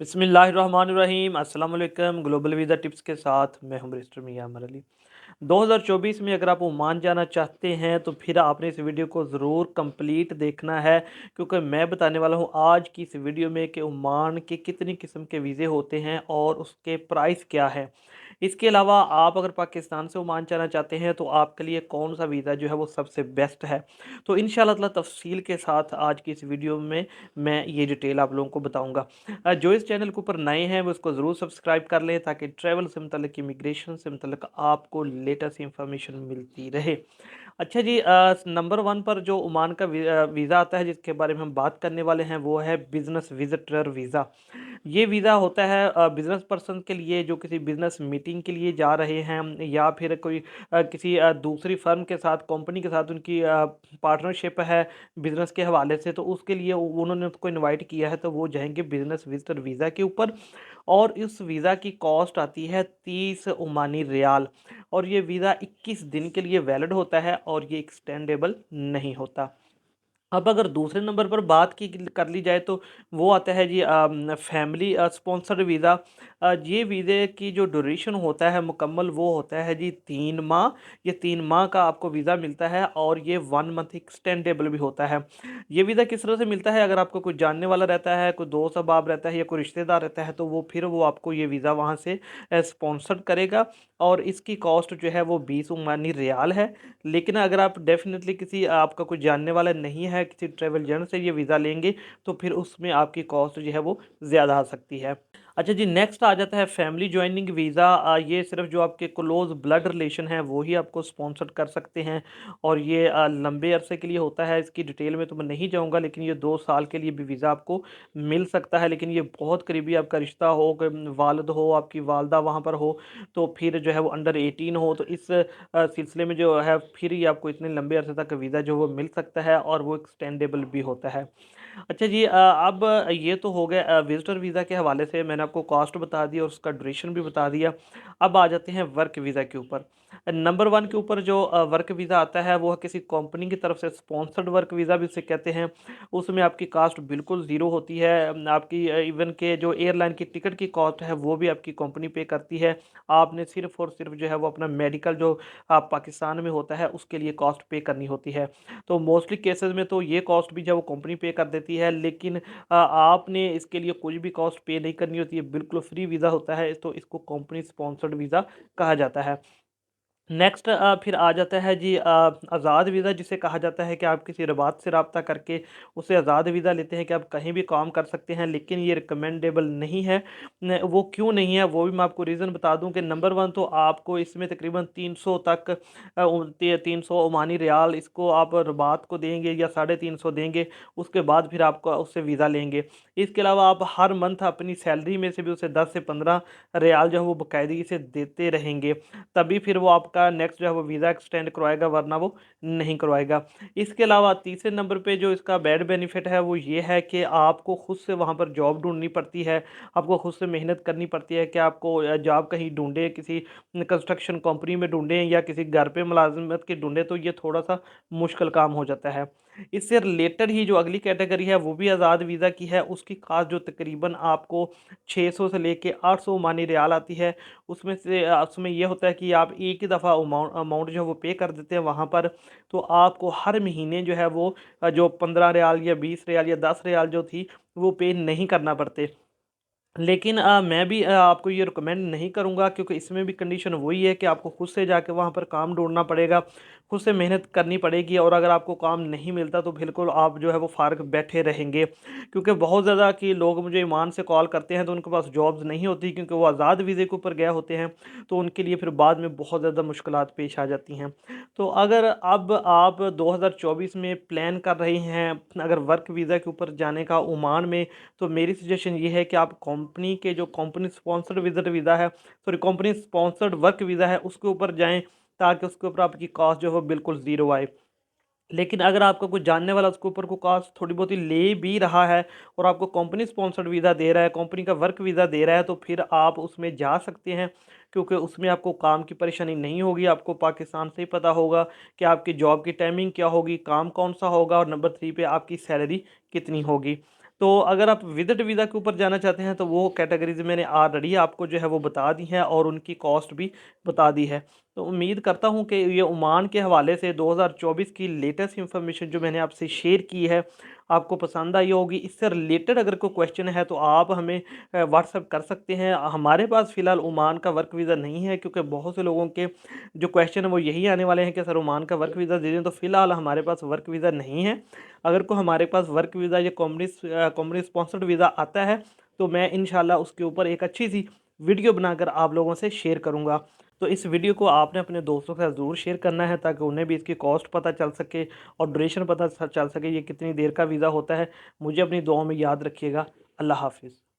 बिस्मिल्लाहिर्रहमानिर्रहीम अस्सलाम वालेकुम। ग्लोबल वीज़ा टिप्स के साथ मैं हूं मिस्टर मियां अमर अली। 2024 में अगर आप ओमान जाना चाहते हैं तो फिर आपने इस वीडियो को ज़रूर कंप्लीट देखना है, क्योंकि मैं बताने वाला हूं आज की इस वीडियो में कि ओमान के कितनी किस्म के वीज़े होते हैं और उसके प्राइस क्या है। इसके अलावा आप अगर पाकिस्तान से ओमान जाना चाहते हैं तो आपके लिए कौन सा वीज़ा जो है वो सबसे बेस्ट है। तो इंशाल्लाह ताला तफसील के साथ आज की इस वीडियो में मैं ये डिटेल आप लोगों को बताऊँगा। जो इस चैनल के ऊपर नए हैं वो इसको ज़रूर सब्सक्राइब कर लें, ताकि ट्रैवल से मुतल्लिक, इमिग्रेशन से मुतल्लिक आपको लेटेस्ट इंफॉर्मेशन मिलती रहे। अच्छा जी, नंबर वन पर जो ओमान का वीज़ा आता है जिसके बारे में हम बात करने वाले हैं वो है बिज़नेस विजिटर वीज़ा। ये वीज़ा होता है बिज़नेस पर्सन के लिए जो किसी बिज़नेस मीटिंग के लिए जा रहे हैं, या फिर कोई किसी दूसरी फर्म के साथ, कंपनी के साथ उनकी पार्टनरशिप है बिज़नेस के हवाले से, तो उसके लिए उन्होंने उसको इनवाइट किया है, तो वो जाएंगे बिज़नेस विजिटर वीज़ा के ऊपर। और इस वीज़ा की कॉस्ट आती है 30 ओमानी रियाल, और ये वीज़ा 21 दिन के लिए वैलिड होता है और ये एक्सटेंडेबल नहीं होता। अब अगर दूसरे नंबर पर बात की कर ली जाए तो वो आता है जी फैमिली स्पॉन्सर्ड वीज़ा। ये वीज़े की जो ड्यूरेशन होता है मुकम्मल वो होता है जी 3 माह। ये 3 माह का आपको वीज़ा मिलता है और ये 1 मंथ एक्सटेंडेबल भी होता है। ये वीज़ा किस तरह से मिलता है, अगर आपको कोई जानने वाला रहता है, कोई दोस्त अहबाब रहता है या कोई रिश्तेदार रहता है, तो वो आपको ये वीज़ा वहाँ से स्पॉन्सर्ड करेगा। और इसकी कॉस्ट जो है वो 20 ओमानी रियाल है। लेकिन अगर आप डेफ़िनेटली किसी आपका कोई जानने वाला नहीं है, किसी ट्रैवल एजेंट से ये वीज़ा लेंगे, तो फिर उसमें आपकी कॉस्ट जो है वो ज़्यादा आ सकती है। अच्छा जी, नेक्स्ट आ जाता है फैमिली जॉइनिंग वीज़ा। ये सिर्फ़ जो आपके क्लोज़ ब्लड रिलेशन हैं वो ही आपको स्पॉन्सर कर सकते हैं, और ये लंबे अरसे के लिए होता है। इसकी डिटेल में तो मैं नहीं जाऊँगा, लेकिन ये 2 साल के लिए भी वीज़ा आपको मिल सकता है। लेकिन ये बहुत करीबी आपका रिश्ता हो, वालिद हो, आपकी वालदा वहाँ पर हो, तो फिर जो है वो अंडर 18 हो, तो इस सिलसिले में जो है फिर ही आपको इतने लंबे अरसे तक वीज़ा जो वो मिल सकता है, और वो एक्सटेंडेबल भी होता है। अच्छा जी, अब ये तो हो गया विज़िटर वीज़ा के हवाले से, मैंने आपको कॉस्ट बता दी और उसका ड्यूरेशन भी बता दिया। अब आ जाते हैं वर्क वीज़ा के ऊपर। नंबर वन के ऊपर जो वर्क वीज़ा आता है वो है किसी कंपनी की तरफ से स्पॉन्सर्ड वर्क वीज़ा भी उसे कहते हैं। उसमें आपकी कास्ट बिल्कुल ज़ीरो होती है। आपकी इवन के जो एयरलाइन की टिकट की कॉस्ट है वो भी आपकी कंपनी पे करती है। आपने सिर्फ़ और सिर्फ़ जो है वो अपना मेडिकल जो पाकिस्तान में होता है उसके लिए कॉस्ट पे करनी होती है। तो मोस्टली केसेस में तो ये कॉस्ट भी जो है वो कंपनी पे कर देती है, लेकिन आपने इसके लिए कोई भी कॉस्ट पे नहीं करनी होती है, बिल्कुल फ्री वीज़ा होता है, तो इसको कंपनी स्पॉन्सर्ड वीज़ा कहा जाता है। नेक्स्ट फिर आ जाता है जी आज़ाद वीज़ा, जिसे कहा जाता है कि आप किसी रबात से रब्ता करके उससे आज़ाद वीज़ा लेते हैं कि आप कहीं भी काम कर सकते हैं, लेकिन ये रिकमेंडेबल नहीं है। वो क्यों नहीं है वो भी मैं आपको रीज़न बता दूं कि नंबर वन तो आपको इसमें तकरीबन 300 तक 300 ओमानी रियाल इसको आप रबात को देंगे या 350 देंगे, उसके बाद फिर आपको उससे वीज़ा लेंगे। इसके अलावा आप हर मंथ अपनी सैलरी में से भी उसे 10 से 15 रियाल जो है वो बाकायदगी से देते रहेंगे, तभी फिर वो आपका नेक्स्ट जो है वो वीज़ा एक्सटेंड करवाएगा, वरना वो नहीं करवाएगा। इसके अलावा तीसरे नंबर पे जो इसका बैड बेनिफिट है वो ये है कि आपको खुद से वहाँ पर जॉब ढूँढनी पड़ती है, आपको खुद से मेहनत करनी पड़ती है कि आपको जॉब कहीं ढूँढें, किसी कंस्ट्रक्शन कंपनी में ढूँढें या किसी घर पे मुलाज़मत की ढूँढें, तो ये थोड़ा-सा मुश्किल काम हो जाता है। इससे रिलेटेड ही जो अगली कैटेगरी है वो भी आज़ाद वीज़ा की है, उसकी कास्ट जो तकरीबन आपको 600 से लेके 800 ओमानी रियाल आती है। उसमें ये होता है कि आप एक ही दफ़ा अमाउंट जो है वो पे कर देते हैं वहाँ पर, तो आपको हर महीने जो है वो जो 15 रियाल या 20 रियाल या 10 रियाल जो थी वो पे नहीं करना पड़ते। लेकिन मैं भी आपको ये रिकमेंड नहीं करूँगा, क्योंकि इसमें भी कंडीशन वही है कि आपको खुद से जाके वहाँ पर काम ढूँढना पड़ेगा, खुद से मेहनत करनी पड़ेगी, और अगर आपको काम नहीं मिलता तो बिल्कुल आप जो है वो फ़ारग बैठे रहेंगे। क्योंकि बहुत ज़्यादा कि लोग मुझे ईमान से कॉल करते हैं तो उनके पास जॉब्स नहीं होती, क्योंकि वो आज़ाद वीज़े के ऊपर गए होते हैं, तो उनके लिए फिर बाद में बहुत ज़्यादा मुश्किलात पेश आ जाती हैं। तो अगर अब आप 2024 में प्लान कर रहे हैं अगर वर्क वीज़ा के ऊपर जाने का ओमान में, तो मेरी सजेशन ये है कि आप कंपनी के जो कंपनी स्पॉन्सर्ड विजिट वीज़ा है, sorry company sponsored work visa है, उसके ऊपर जाएं, ताकि उसके ऊपर आपकी कॉस्ट जो है वो बिल्कुल ज़ीरो आए। लेकिन अगर आपका कोई जानने वाला उसके ऊपर को कॉस्ट थोड़ी बहुत ही ले भी रहा है और आपको कंपनी स्पॉन्सर्ड वीज़ा दे रहा है, कंपनी का वर्क वीज़ा दे रहा है, तो फिर आप उसमें जा सकते हैं, क्योंकि उसमें आपको काम की परेशानी नहीं होगी। आपको पाकिस्तान से ही पता होगा कि आपकी जॉब की टाइमिंग क्या होगी, काम कौन सा होगा, और नंबर 3 पे आपकी सैलरी कितनी होगी। तो अगर आप विजिट वीज़ा के ऊपर जाना चाहते हैं तो वो कैटेगरीज मैंने ऑलरेडी आपको जो है वो बता दी हैं और उनकी कॉस्ट भी बता दी है। तो उम्मीद करता हूँ कि ये ओमान के हवाले से 2024 की लेटेस्ट इंफॉर्मेशन जो मैंने आपसे शेयर की है आपको पसंद आई होगी। इससे रिलेटेड अगर कोई क्वेश्चन है तो आप हमें व्हाट्सअप कर सकते हैं। हमारे पास फ़िलहाल ओमान का वर्क वीज़ा नहीं है, क्योंकि बहुत से लोगों के जो क्वेश्चन है वो यही आने वाले हैं कि सर ओमान का वर्क वीज़ा दे दें, तो फ़िलहाल हमारे पास वर्क वीज़ा नहीं है। अगर को हमारे पास वर्क वीज़ा या कंपनी स्पॉन्सर्ड वीज़ा आता है तो मैं इंशाल्लाह उसके ऊपर एक अच्छी सी वीडियो बनाकर आप लोगों से शेयर करूंगा। तो इस वीडियो को आपने अपने दोस्तों के साथ ज़रूर शेयर करना है ताकि उन्हें भी इसकी कॉस्ट पता चल सके और ड्यूरेशन पता चल सके, ये कितनी देर का वीज़ा होता है। मुझे अपनी दुआओं में याद रखिएगा। अल्लाह हाफिज़।